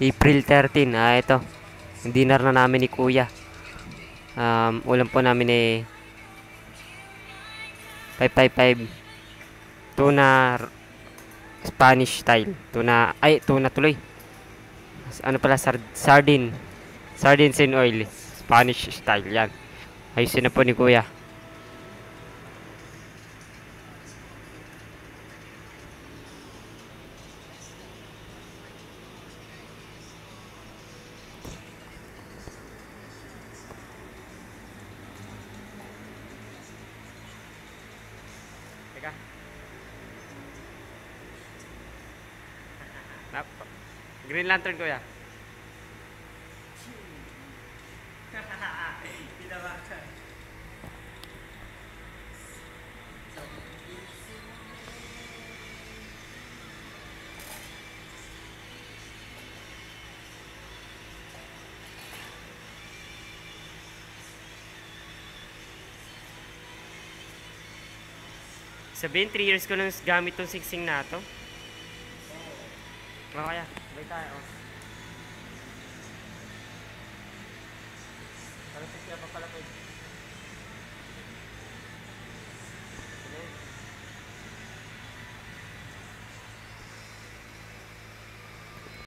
April 13. Ito. Yung dinner na namin ni Kuya. Ulam po namin eh 555 tuna Spanish style. Tuna tuloy. Ano pala, sardine. Sardines in oil. Spanish style yan. Ayusin na po ni Kuya. Teka. Green Lantern, Kuya. Sabihin, 3 years ko nang gamit tong singsing na to. O kaya, sabay tayo. Oh. Parang siya pa pala pwede.